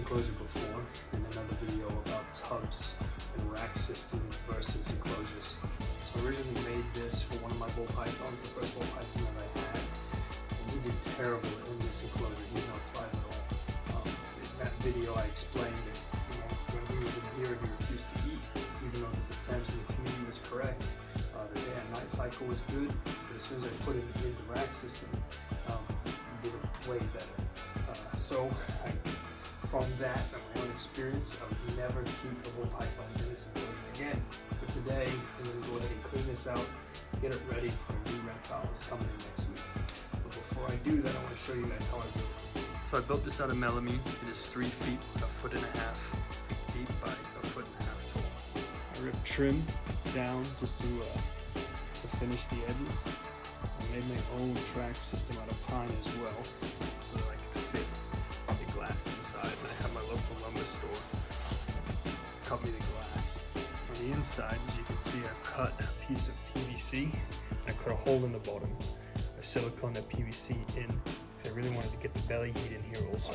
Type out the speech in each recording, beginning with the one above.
enclosure before in another video about tubs and rack system versus enclosures. So I originally made this for one of my bull pythons, the first bull python that I had, and he did terrible in this enclosure. He did not thrive at all. In that video I explained that when he was in here he refused to eat, even though the temps and the humidity was correct. The day and night cycle was good, but as soon as I put it in the rack system, he did it way better. From that and my own experience, I would never keep a bull python in this enclosure again. But today, I'm going to go ahead and clean this out, get it ready for a new reptile that's coming in next week. But before I do that, I want to show you guys how I built it. So I built this out of melamine. It is 3 feet, 1.5 feet deep by 1.5 feet tall. I ripped trim down just to finish the edges. I made my own track system out of pine as well, so that I could fit the glass inside. And I have my local lumber store cut me the glass. On the inside, as you can see, I've cut a piece of PVC and I cut a hole in the bottom. I silicone that PVC in because I really wanted to get the belly heat in here also.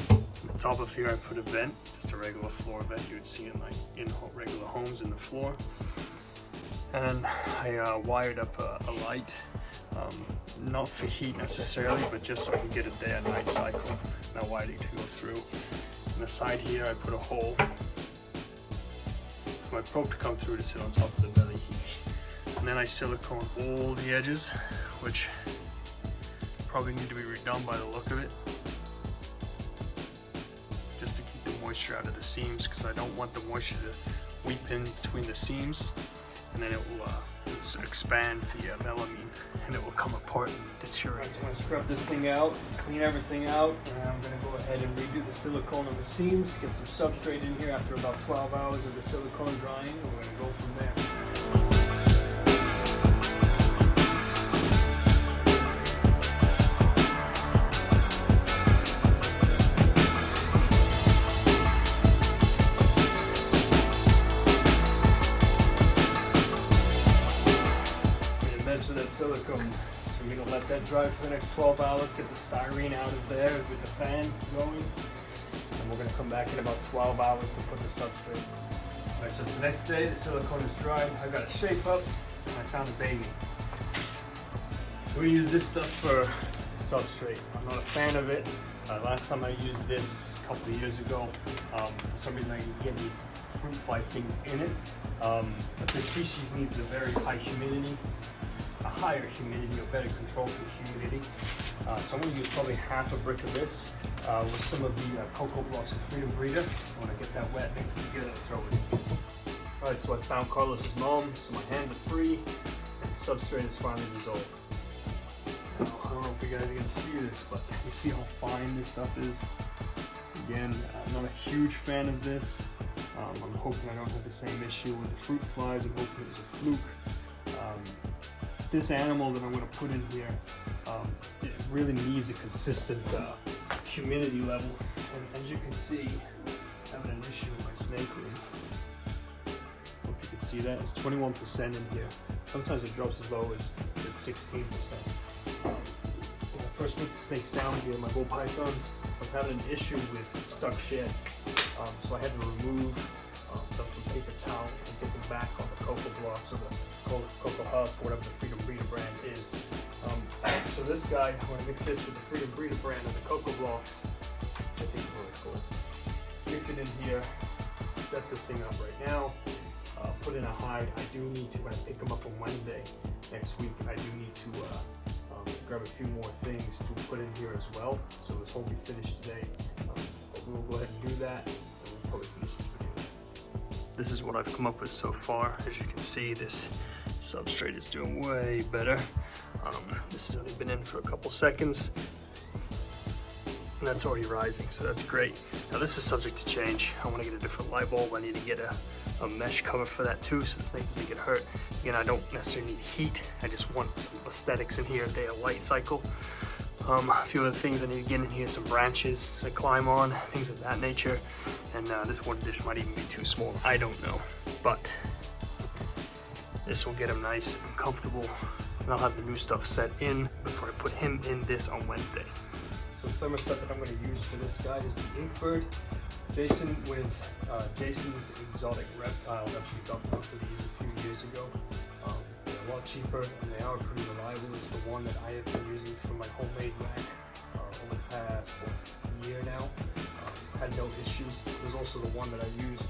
On the top of here, I put a vent, just a regular floor vent you would see in regular homes in the floor. And I wired up a light, not for heat necessarily, but just so I can get a day and night cycle. And I wired it to go through. On the side here, I put a hole for my probe to come through to sit on top of the belly heat. And then I silicone all the edges, which probably need to be redone by the look of it, just to keep the moisture out of the seams, because I don't want the moisture to weep in between the seams, and then it will expand the melamine and it will come apart and deteriorate. Right, so I'm going to scrub this thing out, clean everything out, and I'm going to go ahead and redo the silicone on the seams, get some substrate in here after about 12 hours of the silicone drying, and we're going to go from there. With that silicone, so we're gonna let that dry for the next 12 hours, get the styrene out of there with the fan going, and we're gonna come back in about 12 hours to put the substrate. Alright, so it's the next day, the silicone is dried, I got a shape up, and I found a baby. We use this stuff for substrate. I'm not a fan of it. Last time I used this a couple of years ago, for some reason I can get these fruit fly things in it, but this species needs a very high humidity, a higher humidity or better control for humidity. So I'm going to use probably half a brick of this with some of the cocoa blocks of Freedom Breeder. I want to get that wet, mix it together, and throw it in. Alright, so I found Carlos's mom, so my hands are free, and the substrate is finally dissolved. Now, I don't know if you guys are going to see this, but you see how fine this stuff is? Again, I'm not a huge fan of this. I'm hoping I don't have the same issue with the fruit flies. I'm hoping it was a fluke. This animal that I'm going to put in here, it really needs a consistent humidity level. And as you can see, I'm having an issue with my snake room. Hope you can see that. It's 21% in here. Sometimes it drops as low as 16%. When I first put the snakes down here, my bull pythons, I was having an issue with stuck shed. So I had to remove them from paper towel and get them back on the cocoa blocks or the cocoa husk, or whatever the Freedom Breeder brand is. So this guy, I'm going to mix this with the Freedom Breeder brand of the cocoa blocks, which I think is what it's called. Mix it in here, set this thing up right now, put in a hide. I do need to, when I pick them up on Wednesday next week, I do need to grab a few more things to put in here as well. So this won't be finished today. But we'll go ahead and do that, and we'll probably finish this video. This is what I've come up with so far. As you can see, this substrate is doing way better. This has only been in for a couple seconds, and that's already rising, so that's great. Now this is subject to change. I want to get a different light bulb. I need to get a mesh cover for that too, so the snake doesn't get hurt. Again, I don't necessarily need heat. I just want some aesthetics in here, a day of light cycle. A few other things I need to get in here, some branches to climb on, things of that nature. And this one dish might even be too small, I don't know. But this will get him nice and comfortable, and I'll have the new stuff set in before I put him in this on Wednesday. So the thermostat that I'm going to use for this guy is the Inkbird. Jason with Jason's Exotic Reptiles actually got onto these a few years ago. They're a lot cheaper and they are pretty reliable. It's the one that I have been using for my homemade rack over the past year now. Had no issues. It was also the one that I used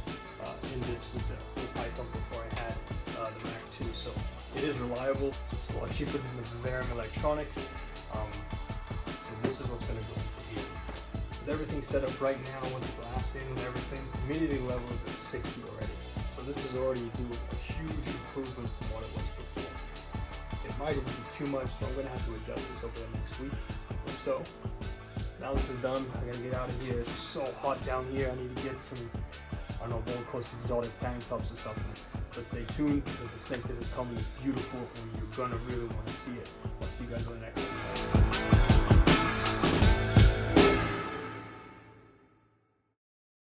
in this with the Python before I had the Mac 2. So it is reliable. So it's a lot cheaper than the Vivarium Electronics. So this is what's going to go into here. With everything set up right now with the glass in and everything, humidity level is at 60 already. So this is already doing a huge improvement from what it was before. It might even be too much, so I'm going to have to adjust this over the next week or so. Now this is done, I gotta get out of here. It's so hot down here. I need to get some, I don't know, Gold Coast exotic tank tops or something. But stay tuned because the snake that is coming is beautiful and you're gonna really want to see it. I'll see you guys on the next one.